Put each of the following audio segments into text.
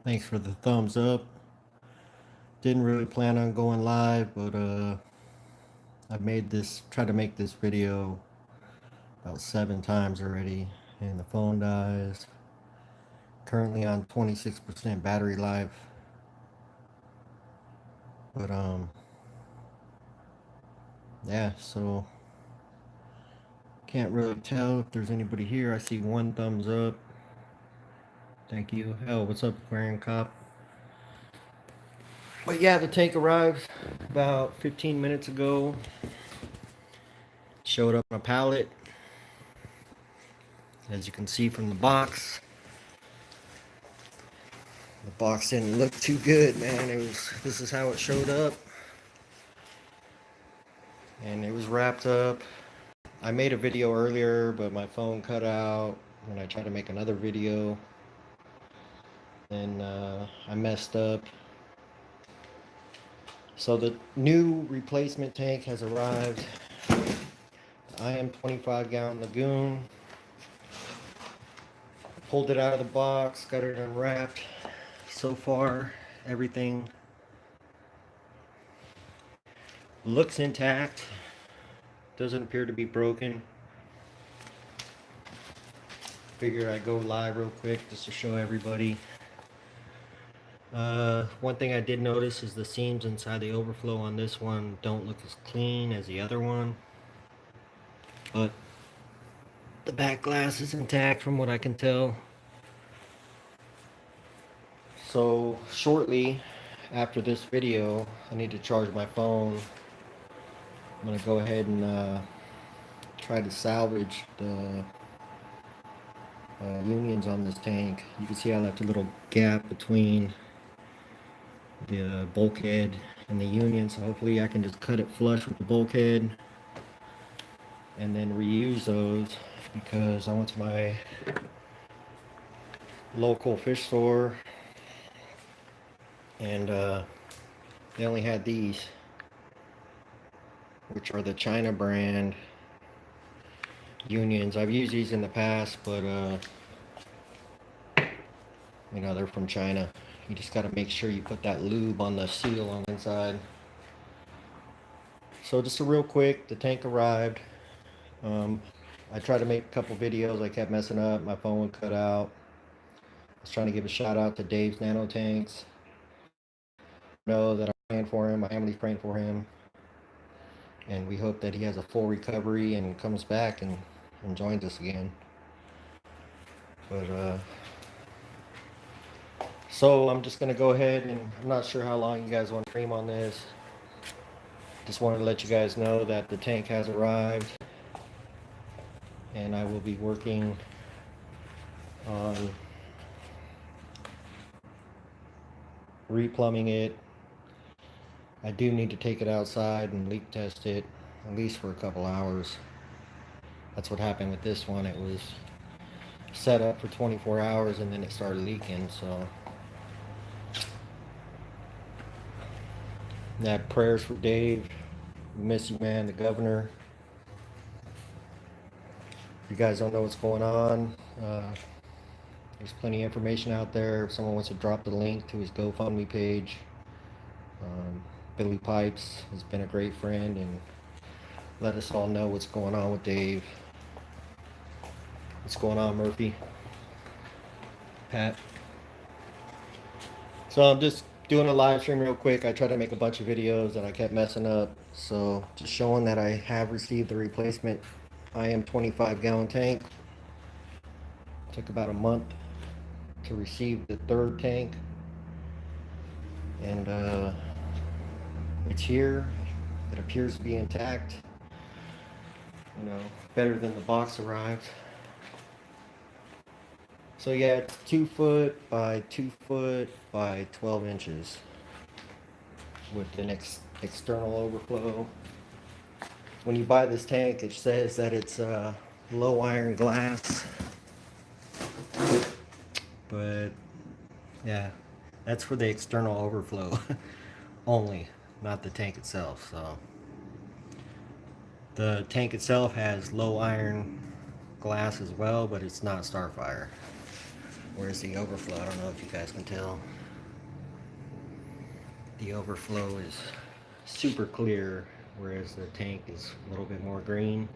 Thanks for the thumbs up. Didn't really plan on going live, but tried to make this video about 7 times already, and the phone dies. Currently on 26% battery life, but yeah, so can't really tell if there's anybody here. I see one thumbs up. Thank you. Hell, what's up, Aquarium Cop? But yeah, the tank arrived about 15 minutes ago. Showed up on a pallet. As you can see from the box. The box didn't look too good, man. This is how it showed up. And it was wrapped up. I made a video earlier, but my phone cut out when I tried to make another video. And I messed up. So the new replacement tank has arrived. I am 25-gallon Lagoon. Pulled it out of the box, got it unwrapped. So far, everything looks intact. Doesn't appear to be broken. Figure I'd go live real quick just to show everybody. One thing I did notice is the seams inside the overflow on this one don't look as clean as the other one. But the back glass is intact from what I can tell. So shortly after this video, I need to charge my phone. I'm gonna go ahead and try to salvage the unions on this tank. You can see I left a little gap between the bulkhead and the union, so hopefully I can just cut it flush with the bulkhead and then reuse those, because I went to my local fish store and they only had these, which are the China brand unions. I've used these in the past, but you know, they're from China. You just got to make sure you put that lube on the seal on the inside. So just a real quick, the tank arrived. I tried to make a couple videos. I kept messing up. My phone would cut out. I was trying to give a shout out to Dave's Nano Tanks. Know that I'm praying for him. My family's praying for him. And we hope that he has a full recovery and comes back and joins us again. But so I'm just gonna go ahead, and I'm not sure how long you guys want to stream on this. Just wanted to let you guys know that the tank has arrived, and I will be working on replumbing it. I do need to take it outside and leak test it, at least for a couple hours. That's what happened with this one. It was set up for 24 hours and then it started leaking, so that prayers for Dave. We miss you, man, the governor. If you guys don't know what's going on, there's plenty of information out there. If someone wants to drop the link to his GoFundMe page, Billy Pipes has been a great friend and let us all know what's going on with Dave. What's going on, Murphy? Pat? So I'm just doing a live stream real quick. I tried to make a bunch of videos and I kept messing up. So just showing that I have received the replacement IM 25-gallon tank. Took about a month to receive the third tank. And it's here. It appears to be intact. You know, better than the box arrived. So yeah, it's 2 foot by 2 foot by 12 inches with an external overflow. When you buy this tank, it says that it's low iron glass, but yeah, that's for the external overflow only, not the tank itself. So the tank itself has low iron glass as well, but it's not Starfire. Where's the overflow? I don't know if you guys can tell. the overflow is super clear, whereas the tank is a little bit more green.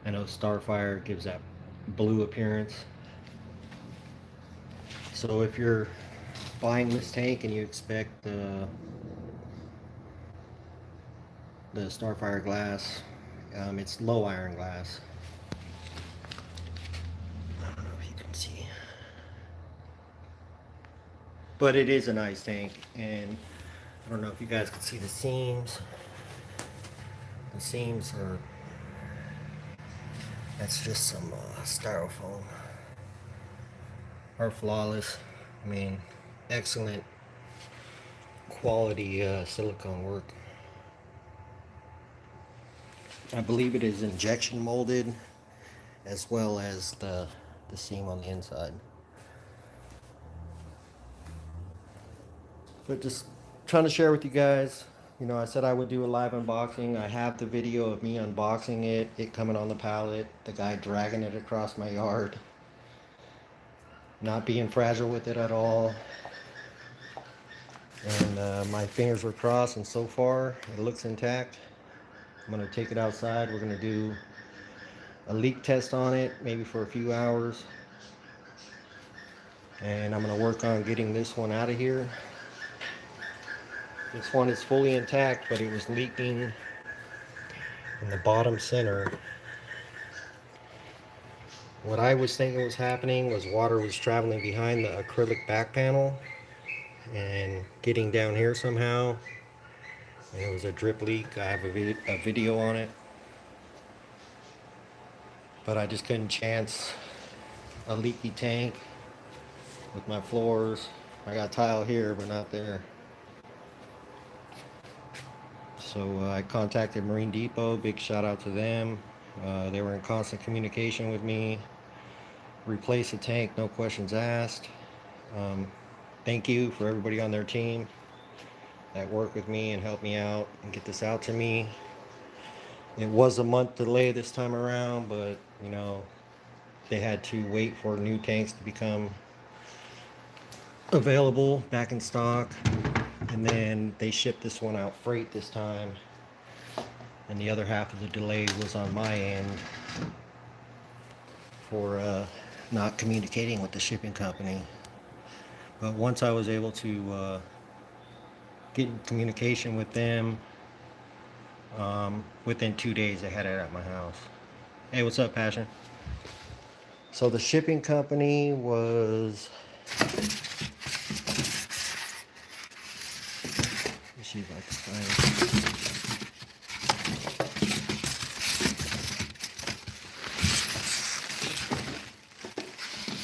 I know Starfire gives that blue appearance. So if you're buying this tank and you expect the Starfire glass, it's low iron glass. I don't know if you can see, but it is a nice tank, and I don't know if you guys can see the seams. The seams that's just some styrofoam. Are flawless. I mean, excellent quality silicone work. I believe it is injection molded, as well as the seam on the inside. But just trying to share with you guys, you know, I said I would do a live unboxing. I have the video of me unboxing it coming on the pallet, the guy dragging it across my yard, not being fragile with it at all. And my fingers were crossed, and so far it looks intact. I'm going to take it outside. We're going to do a leak test on it, maybe for a few hours. And I'm going to work on getting this one out of here. This one is fully intact, but it was leaking in the bottom center. What I was thinking was happening was water was traveling behind the acrylic back panel and getting down here somehow. And it was a drip leak. I have a video on it. But I just couldn't chance a leaky tank with my floors. I got tile here, but not there. So I contacted Marine Depot. Big shout out to them. They were in constant communication with me. Replace the tank, no questions asked. Thank you for everybody on their team that worked with me and helped me out and get this out to me. It was a month delay this time around, but you know, they had to wait for new tanks to become available, back in stock, and then they shipped this one out freight this time, and the other half of the delay was on my end for not communicating with the shipping company. But once I was able to get in communication with them, within 2 days they had it at my house. Hey, what's up, Passion? So the shipping company was, let me see if I can find it.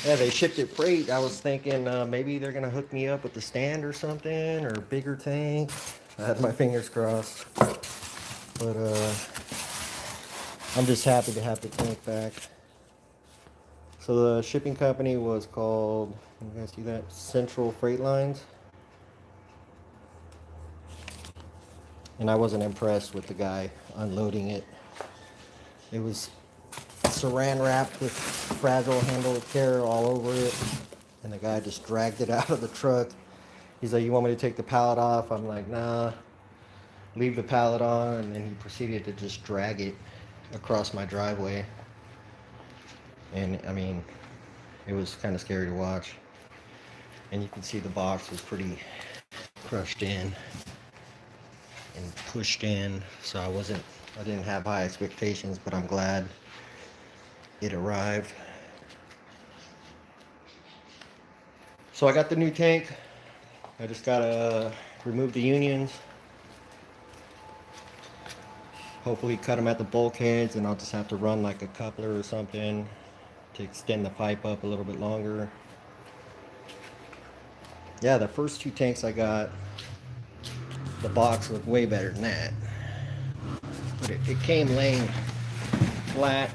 Yeah, they shipped it freight. I was thinking maybe they're gonna hook me up with the stand or something, or a bigger tank. I had my fingers crossed. But I'm just happy to have the tank back. So the shipping company was called, you guys see that? Central Freight Lines. And I wasn't impressed with the guy unloading it. It was saran wrapped with fragile handle of care all over it, and the guy just dragged it out of the truck. He's like, "You want me to take the pallet off?" I'm like, "Nah, leave the pallet on." And then he proceeded to just drag it across my driveway, and I mean, it was kind of scary to watch. And you can see the box was pretty crushed in and pushed in, so I didn't have high expectations, but I'm glad it arrived. So I got the new tank. I just gotta remove the unions, hopefully cut them at the bulkheads, and I'll just have to run like a coupler or something to extend the pipe up a little bit longer. Yeah, the first two tanks I got, the box looked way better than that, but it came laying flat.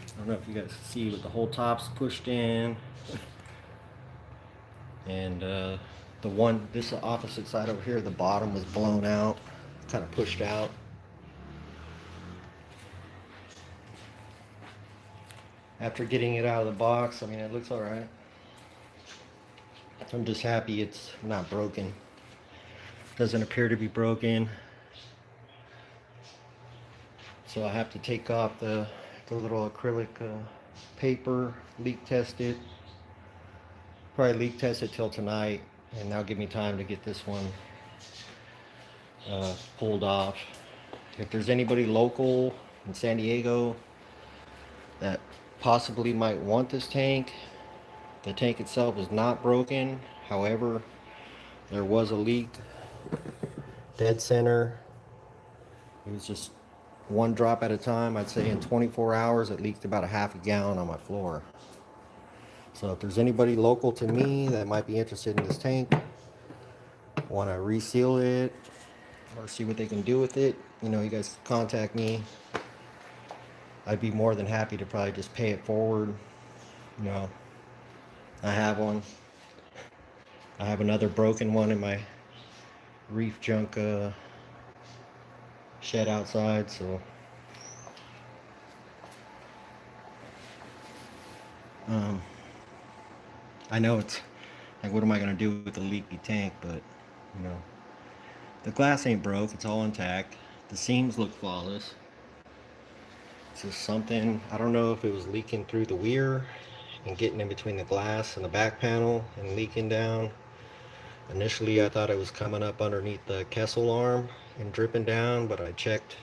I don't know if you guys see, but the whole top's pushed in, and this opposite side over here, the bottom was blown out, kind of pushed out. After getting it out of the box, I mean, it looks all right. I'm just happy it's not broken. Doesn't appear to be broken. So I have to take off the little acrylic paper, leak test it. Probably leak test it till tonight, and that'll give me time to get this one pulled off. If there's anybody local in San Diego that possibly might want this tank, the tank itself is not broken. However, there was a leak dead center. It was just one drop at a time. I'd say in 24 hours it leaked about a half a gallon on my floor. So if there's anybody local to me that might be interested in this tank, want to reseal it or see what they can do with it, you know, you guys can contact me. I'd be more than happy to probably just pay it forward. You know, I have one. I have another broken one in my reef junk shed outside, so I know it's like, what am I gonna do with the leaky tank? But you know, the glass ain't broke, it's all intact. The seams look flawless. It's just something, I don't know if it was leaking through the weir and getting in between the glass and the back panel and leaking down. Initially I thought it was coming up underneath the Kessel arm and dripping down, but I checked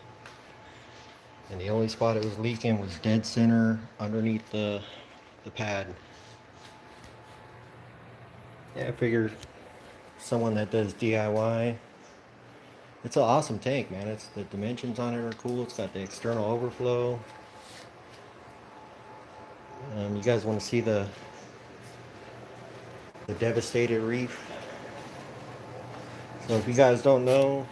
and the only spot it was leaking was dead center underneath the pad. Yeah, I figured someone that does DIY. It's an awesome tank, man. It's the dimensions on it are cool. It's got the external overflow. You guys want to see the devastated reef? So if you guys don't know,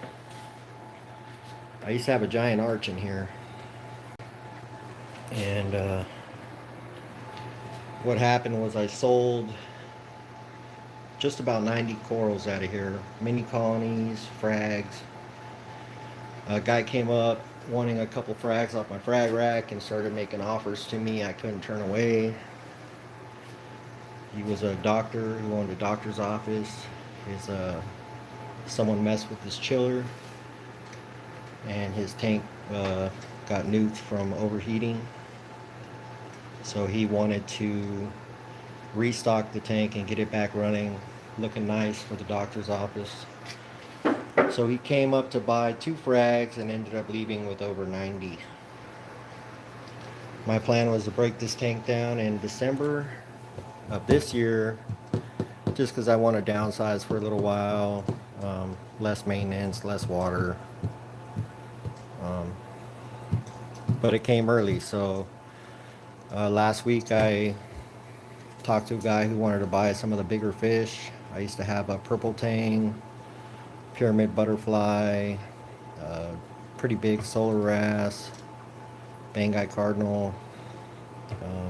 I used to have a giant arch in here, and what happened was I sold just about 90 corals out of here, mini colonies, frags. A guy came up wanting a couple frags off my frag rack and started making offers to me I couldn't turn away. He was a doctor who owned a doctor's office. Someone messed with his chiller and his tank got nuked from overheating. So he wanted to restock the tank and get it back running, looking nice for the doctor's office. So he came up to buy 2 frags and ended up leaving with over 90. My plan was to break this tank down in December of this year, just because I want to downsize for a little while, less maintenance, less water. But it came early, so last week I talked to a guy who wanted to buy some of the bigger fish. I used to have a purple tang, pyramid butterfly, pretty big solar wrasse, Banggai cardinal.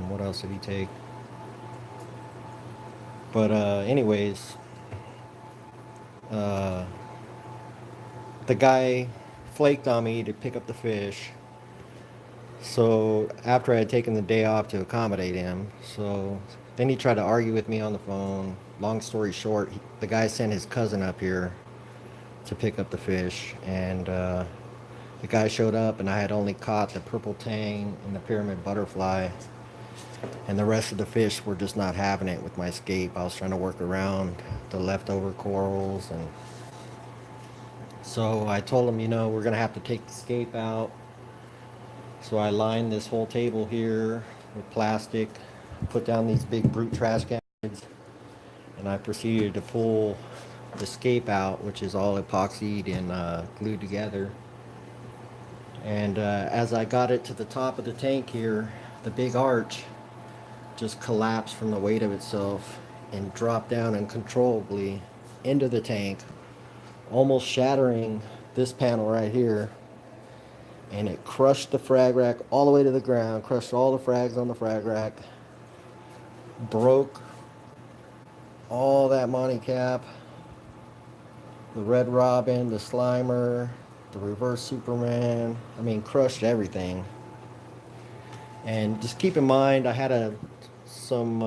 What else did he take? But anyways, the guy flaked on me to pick up the fish. So after I had taken the day off to accommodate him, so then he tried to argue with me on the phone. Long story short, the guy sent his cousin up here to pick up the fish, and the guy showed up and I had only caught the purple tang and the pyramid butterfly, and the rest of the fish were just not having it with my scape. I was trying to work around the leftover corals, and so I told him, you know, we're gonna have to take the scape out. So I lined this whole table here with plastic, put down these big brute trash cans, and I proceeded to pull the scape out, which is all epoxied and glued together. And as I got it to the top of the tank here, the big arch just collapsed from the weight of itself and dropped down uncontrollably into the tank, almost shattering this panel right here. And it crushed the frag rack all the way to the ground, crushed all the frags on the frag rack, broke all that Monty Cap, the Red Robin, the Slimer, the Reverse Superman. I mean, crushed everything. And just keep in mind, I had some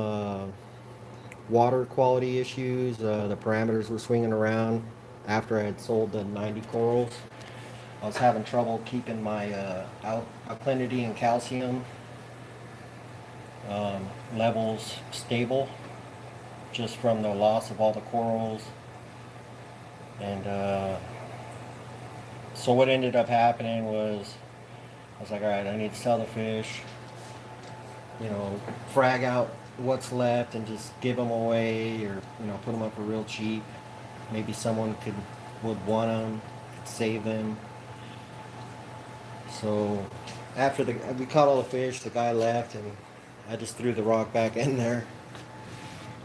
water quality issues. The parameters were swinging around. after I had sold the 90 corals. I was having trouble keeping my alkalinity and calcium levels stable just from the loss of all the corals. And so what ended up happening was I was like, all right, I need to sell the fish, you know, frag out what's left and just give them away, or you know, put them up for real cheap. Maybe someone would want them, save them. So after we caught all the fish, the guy left, and I just threw the rock back in there.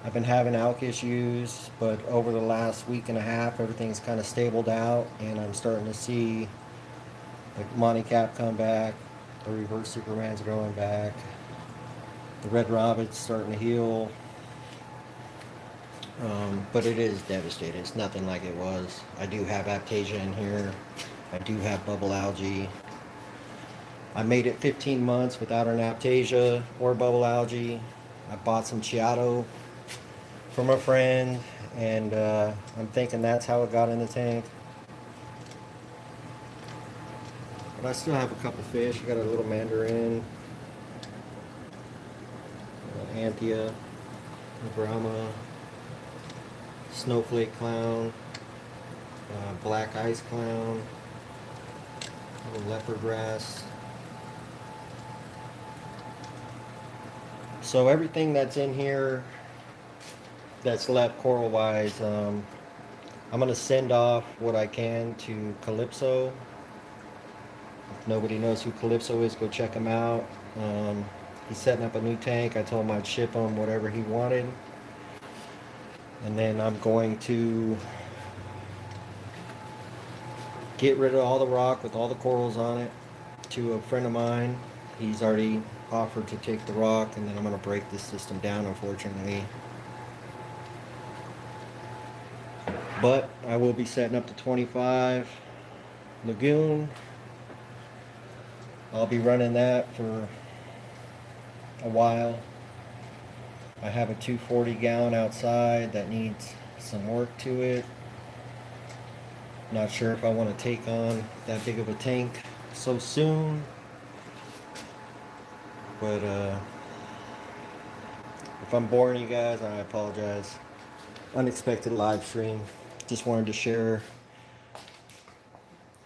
I've been having alk issues, but over the last week and a half, everything's kind of stabled out, and I'm starting to see the Monty Cap come back, the reverse Superman's growing back, the red robin's starting to heal. But it is devastated. It's nothing like it was. I do have Aiptasia in here. I do have bubble algae. I made it 15 months without an Aiptasia or bubble algae. I bought some Chiato from a friend, and I'm thinking that's how it got in the tank. But I still have a couple fish. I got a little mandarin, Anthea, Brahma, snowflake clown, black ice clown, little leopard wrasse. So everything that's in here that's left coral wise, I'm going to send off what I can to Calypso. If nobody knows who Calypso is, go check him out. He's setting up a new tank. I told him I'd ship him whatever he wanted. And then I'm going to get rid of all the rock with all the corals on it to a friend of mine. He's already offered to take the rock, and then I'm going to break this system down, unfortunately. But I will be setting up the 25 Lagoon. I'll be running that for a while. I have a 240 gallon outside that needs some work to it. Not sure if I want to take on that big of a tank so soon. But if I'm boring you guys, I apologize. Unexpected live stream. Just wanted to share.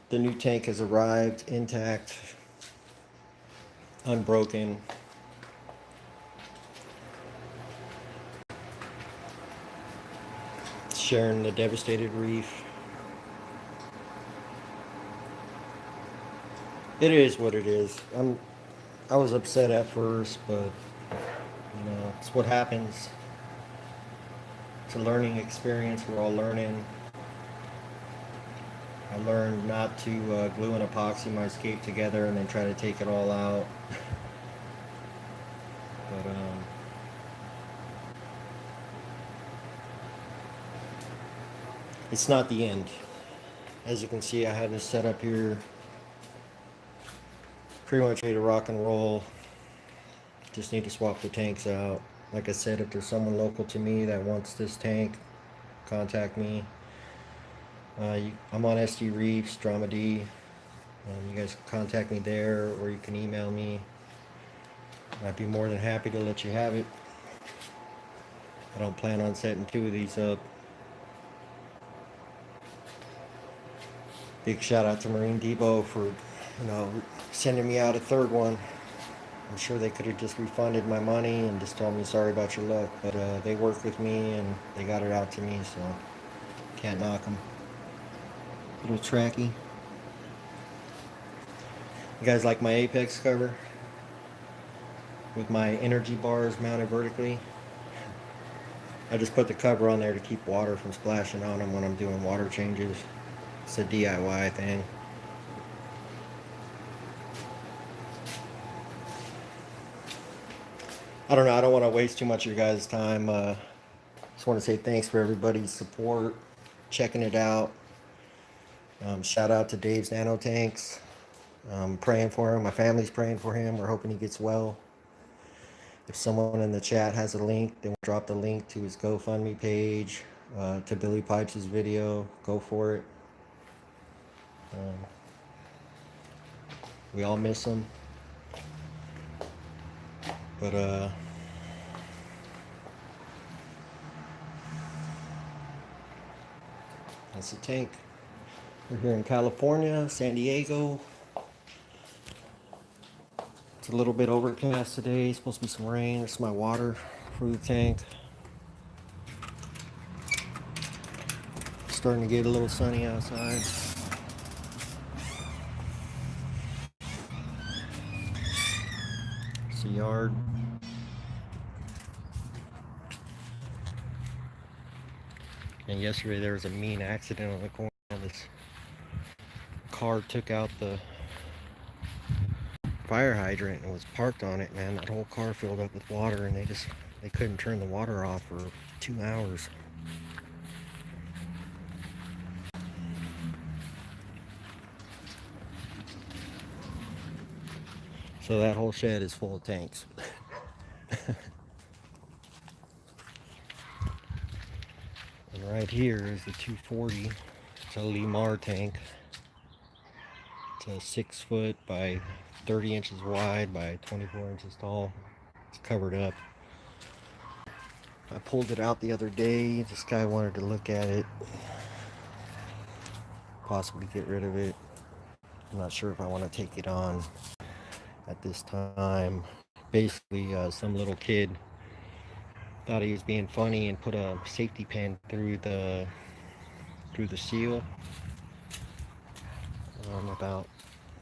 The new tank has arrived intact, unbroken. Sharing the devastated reef. It is what it is. I was upset at first, but you know, it's what happens. It's a learning experience. We're all learning. I learned not to glue and epoxy my scape together and then try to take it all out. But it's not the end. As you can see, I had this set up here pretty much ready to rock and roll. Just need to swap the tanks out. Like I said, if there's someone local to me that wants this tank, contact me. I'm on SD Reefs, Drama D. You guys can contact me there, or you can email me. I'd be more than happy to let you have it. I don't plan on setting 2 of these up. Big shout out to Marine Depot for, you know, sending me out a 3rd one. I'm sure they could have just refunded my money and just told me sorry about your luck, but they worked with me and they got it out to me, so can't knock them. Little tracky. You guys like my Apex cover with my energy bars mounted vertically? I just put the cover on there to keep water from splashing on them when I'm doing water changes. It's a DIY thing. I don't know. I don't want to waste too much of your guys' time. Just want to say thanks for everybody's support, checking it out. Shout out to Dave's Nano Tanks. Praying for him. My family's praying for him. We're hoping he gets well. If someone in the chat has a link, then we'll drop the link to his GoFundMe page. to Billy Pipes' video. Go for it. Um, we all miss him. But that's the tank. We're here in California, San Diego. It's a little bit overcast today. It's supposed to be some rain. There's my water for the tank. Starting to get a little sunny outside. It's the yard. And yesterday there was a mean accident on the corner. This car took out the fire hydrant and was parked on it, man. That whole car filled up with water, and they couldn't turn the water off for 2 hours. So that whole shed is full of tanks. And right here is the 240. It's a Limar tank. It's a 6 foot by 30 inches wide by 24 inches tall. It's covered up. I pulled it out the other day. This guy wanted to look at it, possibly get rid of it. I'm not sure if I want to take it on at this time. Basically, some little kid thought he was being funny and put a safety pin through the seal, about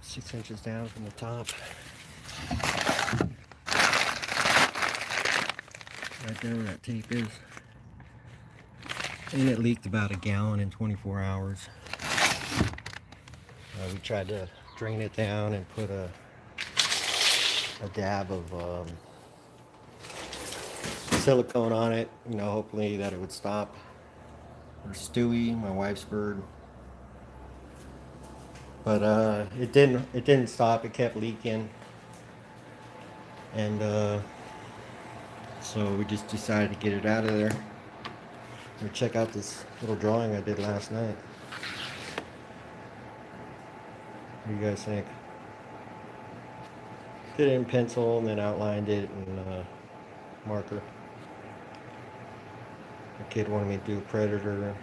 6 inches down from the top. Right there where that tape is. And it leaked about a gallon in 24 hours. We tried to drain it down and put a dab of silicone on it, hopefully that it would stop. There's Stewie, my wife's bird. But it didn't stop. It kept leaking. And so we just decided to get it out of there. Check out this little drawing I did last night. What do you guys think? Did it in pencil and then outlined it in marker. The kid wanted me to do a predator,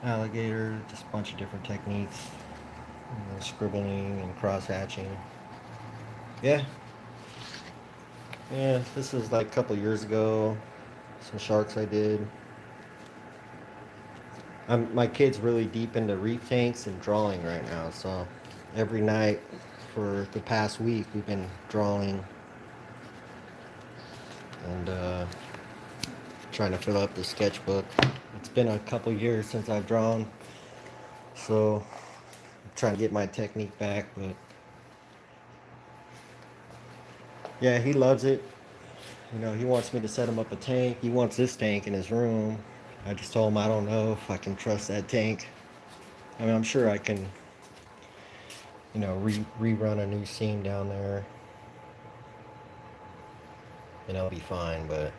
alligator, just a bunch of different techniques, scribbling and cross hatching. Yeah, this was like a couple years ago. Some sharks I did. My kid's really deep into reef tanks and drawing right now, so every night for the past week we've been drawing and trying to fill up the sketchbook. It's been a couple years since I've drawn, so I'm trying to get my technique back. But yeah, he loves it. He wants me to set him up a tank. He wants this tank in his room. I just told him I don't know if I can trust that tank. I mean, I'm sure I can, rerun a new seam down there and I'll be fine, but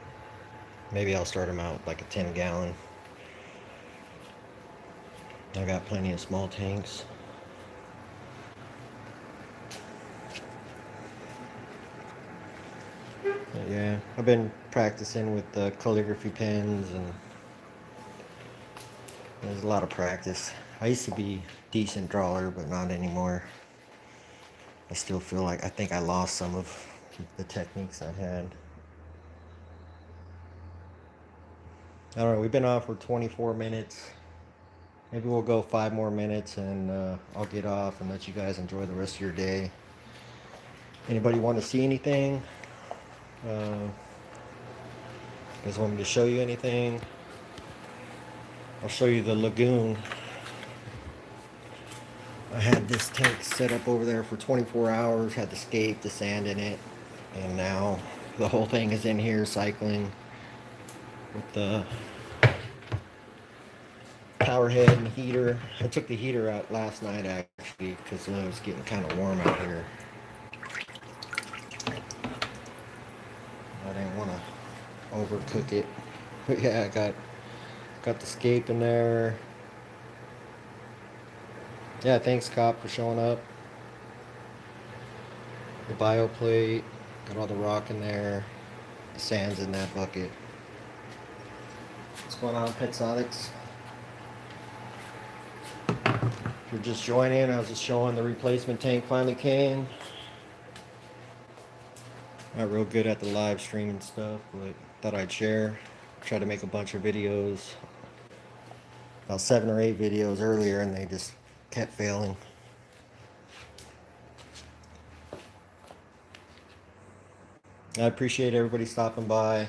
maybe I'll start him out with like a 10-gallon. I got plenty of small tanks. But yeah, I've been practicing with the calligraphy pens, and there's a lot of practice. I used to be a decent drawer, but not anymore. I still feel like I think I lost some of the techniques I had. I don't know, we've been on for 24 minutes. Maybe we'll go 5 more minutes and I'll get off and let you guys enjoy the rest of your day. Anybody want to see anything? You guys want me to show you anything? I'll show you the lagoon. I had this tank set up over there for 24 hours, had the scape, the sand in it, and now the whole thing is in here cycling with the power head and heater. I took the heater out last night actually because it was getting kind of warm out here. I didn't want to overcook it. But yeah, I got the scape in there. Yeah, thanks Cop for showing up. The bio plate, got all the rock in there. The sand's in that bucket. What's going on, Petsonics? If you're just joining, I was just showing the replacement tank finally came. Not real good at the live stream and stuff, but thought I'd share. Tried to make a bunch of videos, about 7 or 8 videos earlier, and they just kept failing. I appreciate everybody stopping by,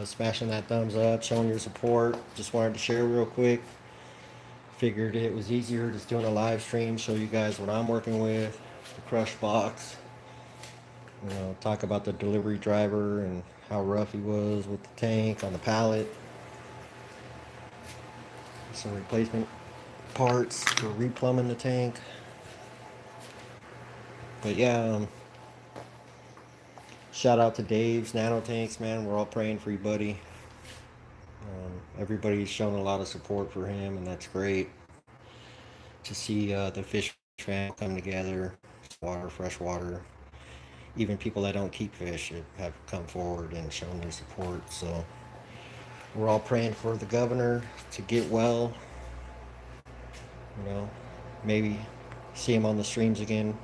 smashing that thumbs up, showing your support. Just wanted to share real quick. Figured it was easier just doing a live stream, show you guys what I'm working with, the crush box. You know, talk about the delivery driver and how rough he was with the tank on the pallet. Some replacement parts for replumbing the tank. But yeah, shout out to Dave's Nano Tanks, man. We're all praying for you, buddy. Everybody's shown a lot of support for him, and that's great to see the fish fam come together. Water, fresh water. Even people that don't keep fish have come forward and shown their support. So we're all praying for the governor to get well. You know, maybe see him on the streams again.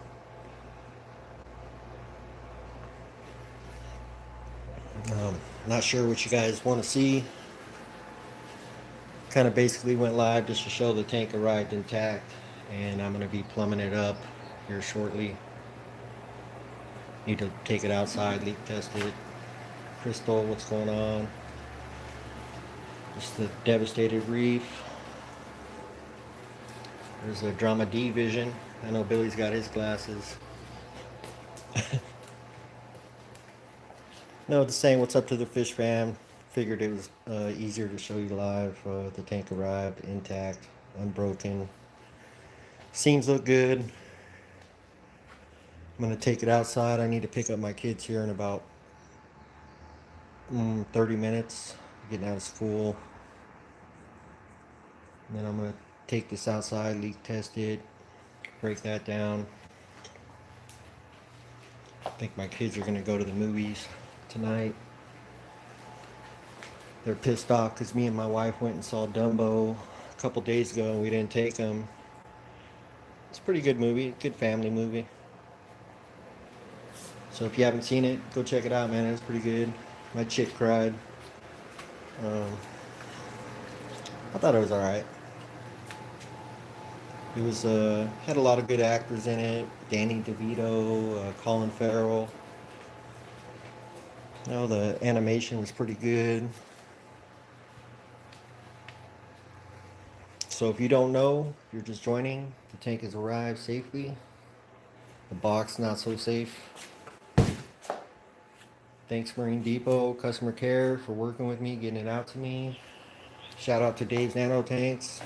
Not sure what you guys want to see. Kind of basically went live just to show the tank arrived intact, and I'm going to be plumbing it up here shortly. Need to take it outside, leak test it. Crystal, what's going on? Just the devastated reef. There's a Drama D vision. I know Billy's got his glasses. No, just saying what's up to the fish fam. Figured it was easier to show you live. The tank arrived intact, unbroken. Seams look good. I'm gonna take it outside. I need to pick up my kids here in about 30 minutes. Getting out of school. And then I'm gonna take this outside, leak test it, break that down. I think my kids are gonna go to the movies tonight. They're pissed off because me and my wife went and saw Dumbo a couple days ago and we didn't take them. It's a pretty good movie, good family movie. So if you haven't seen it, go check it out, man. It's pretty good. My chick cried. I thought it was alright. It was had a lot of good actors in it. Danny DeVito, Colin Farrell. You know, the animation was pretty good. So if you don't know, if you're just joining, the tank has arrived safely. The box not so safe. Thanks Marine Depot customer care for working with me, getting it out to me. Shout out to Dave's Nano Tanks.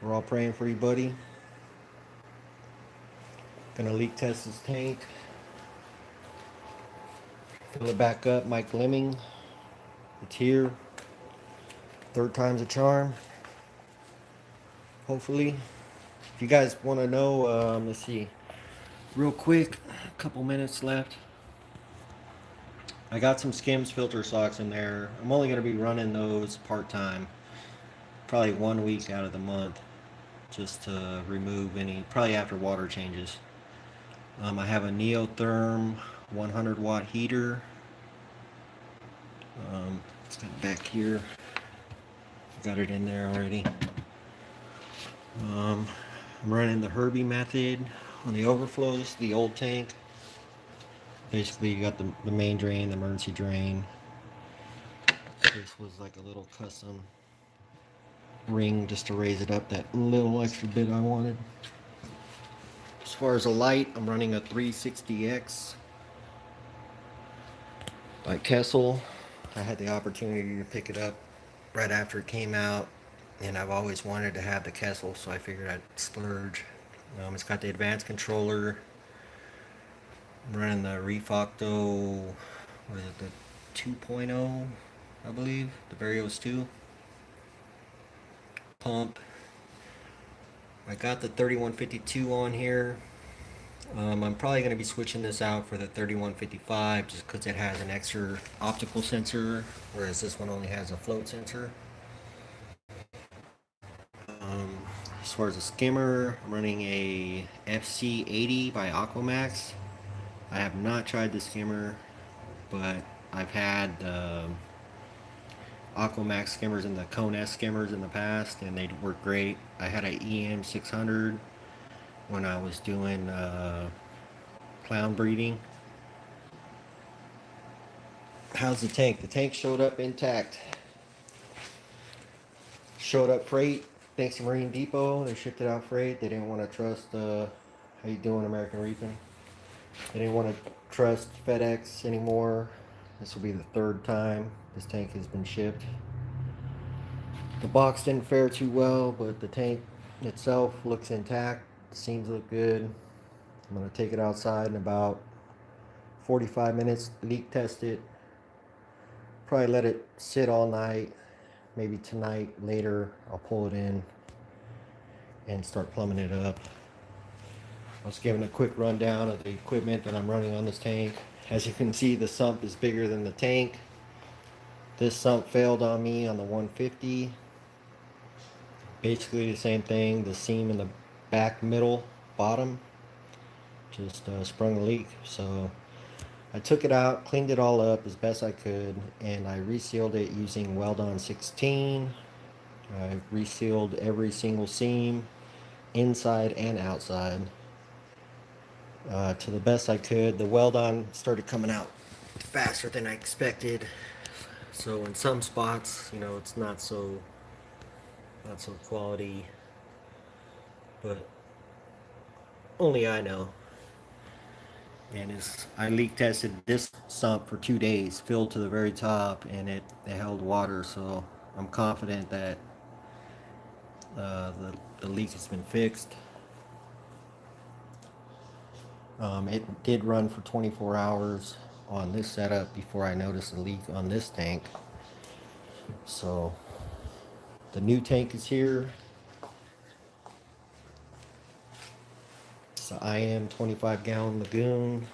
We're all praying for you, buddy. Gonna leak test this tank. Fill it back up, Mike Fleming. It's here. Third time's a charm. Hopefully. If you guys want to know, let's see. Real quick, a couple minutes left. I got some Skims filter socks in there. I'm only going to be running those part-time. Probably 1 week out of the month. Just to remove any, probably after water changes. I have a Neotherm 100 watt heater. It's got it back here. Got it in there already. I'm running the Herbie method on the overflows, the old tank. Basically, you got the main drain, the emergency drain. This was like a little custom ring just to raise it up that little extra bit I wanted. As far as a light, I'm running a 360X by Kessel. I had the opportunity to pick it up right after it came out, and I've always wanted to have the Kessel, so I figured I'd splurge. It's got the advanced controller. I'm running the Reef Octo, what is it, the 2.0, I believe, the Barrios 2 pump. I got the 3152 on here. I'm probably going to be switching this out for the 3155 just because it has an extra optical sensor, whereas this one only has a float sensor. As far as a skimmer, I'm running a FC80 by Aquamax. I have not tried the skimmer, but I've had Aquamax skimmers and the Cone S skimmers in the past, and they work great. I had an EM600 when I was doing clown breeding. How's the tank? The tank showed up intact. Showed up freight. Thanks to Marine Depot. They shipped it out freight. They didn't want to trust, how you doing, American Reefing? They didn't want to trust FedEx anymore. This will be the third time this tank has been shipped. The box didn't fare too well, but the tank itself looks intact. The seams look good. I'm going to take it outside in about 45 minutes, leak test it. Probably let it sit all night. Maybe tonight, later, I'll pull it in and start plumbing it up. I was giving a quick rundown of the equipment that I'm running on this tank. As you can see, the sump is bigger than the tank. This sump failed on me on the 150. Basically the same thing. The seam in the back middle bottom just sprung a leak. So I took it out, cleaned it all up as best I could, and I resealed it using Weldon 16. I resealed every single seam, inside and outside, to the best I could. The Weldon started coming out faster than I expected. So in some spots, you know, it's not so quality, but only I know. And I leak tested this sump for 2 days, filled to the very top, and it held water. So I'm confident that the leak has been fixed. It did run for 24 hours on this setup before I noticed a leak on this tank. So the new tank is here. It's an IM 25-gallon Lagoon.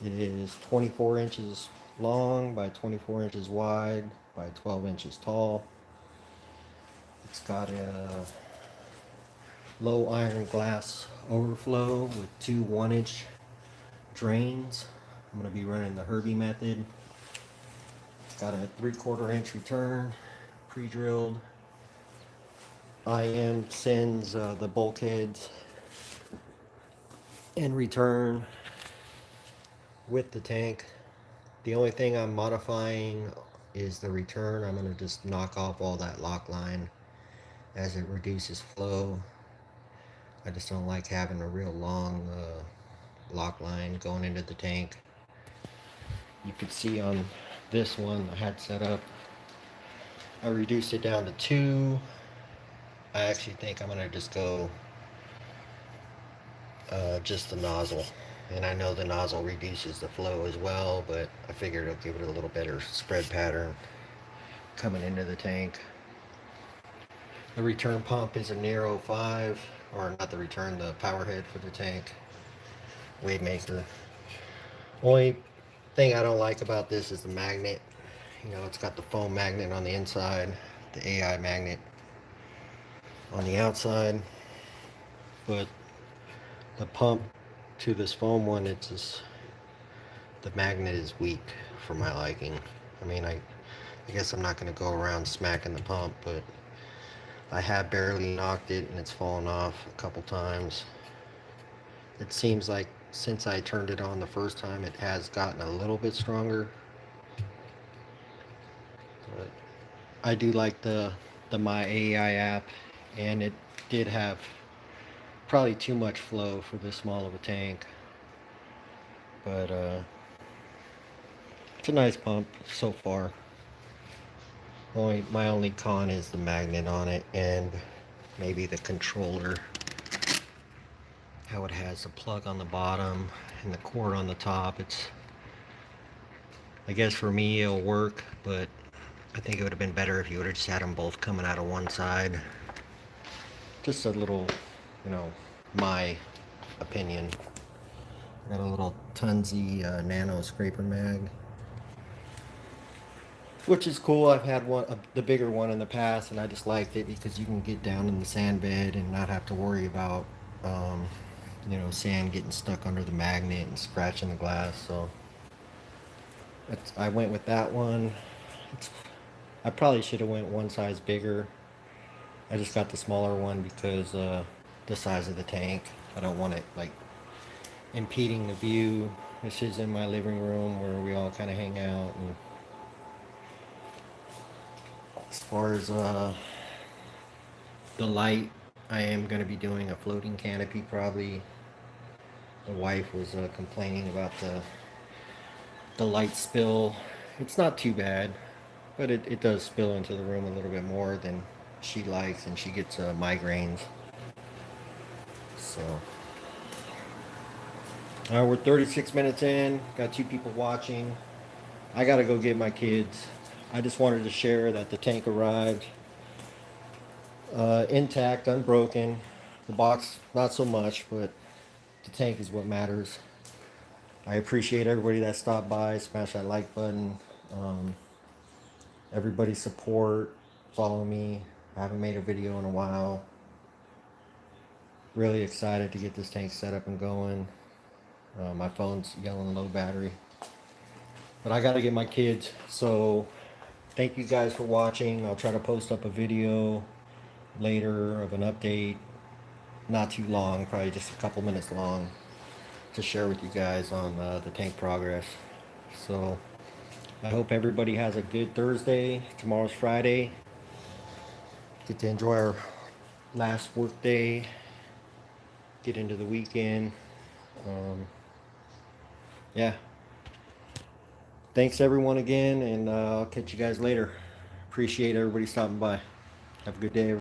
It is 24 inches long by 24 inches wide by 12 inches tall. It's got a low iron glass overflow with two 1-inch drains. I'm going to be running the Herbie method. It's got a 3/4 inch return, pre-drilled. IM sends the bulkheads in return with the tank. The only thing I'm modifying is the return. I'm going to just knock off all that lock line as it reduces flow. I just don't like having a real long lock line going into the tank. You could see on this one I had set up, I reduced it down to 2. I actually think I'm going to just go just the nozzle. And I know the nozzle reduces the flow as well, but I figured it'll give it a little better spread pattern coming into the tank. The return pump is a Nero 5, or not the return, the power head for the tank. Wavemaker. Only thing I don't like about this is the magnet. You know, it's got the foam magnet on the inside, the AI magnet on the outside, but the pump to this foam one, it's just, the magnet is weak for my liking. I mean, I guess I'm not going to go around smacking the pump, but I have barely knocked it and it's fallen off a couple times. It seems like since I turned it on the first time, it has gotten a little bit stronger. But I do like the My AI app, and it did have probably too much flow for this small of a tank. But it's a nice pump so far. My only con is the magnet on it, and maybe the controller. How it has a plug on the bottom and the cord on the top. It's I guess for me it'll work, but I think it would have been better if you would have just had them both coming out of one side. Just a little, you know, my opinion. Got a little Tunzi Nano scraper mag, which is cool. I've had one, the bigger one in the past, and I just liked it because you can get down in the sand bed and not have to worry about, um, you know, sand getting stuck under the magnet and scratching the glass. So I went with that one. I probably should have went one size bigger. I just got the smaller one because the size of the tank. I don't want it like impeding the view. This is in my living room where we all kind of hang out. And as far as the light, I am going to be doing a floating canopy probably. The wife was complaining about the light spill. It's not too bad, but it does spill into the room a little bit more than she likes, and she gets migraines. So we're 36 minutes in. Got 2 people watching. I gotta go get my kids. I just wanted to share that the tank arrived intact, unbroken. The box, not so much, but the tank is what matters. I appreciate everybody that stopped by, smash that like button. Um, Everybody's support, follow me. I haven't made a video in a while. Really excited to get this tank set up and going. My phone's yelling low battery. But I gotta get my kids, so thank you guys for watching. I'll try to post up a video later of an update. Not too long, probably just a couple minutes long, to share with you guys on the tank progress. So I hope everybody has a good Thursday. Tomorrow's Friday. Get to enjoy our last work day. Get into the weekend. Yeah. Thanks everyone again, and I'll catch you guys later. Appreciate everybody stopping by. Have a good day.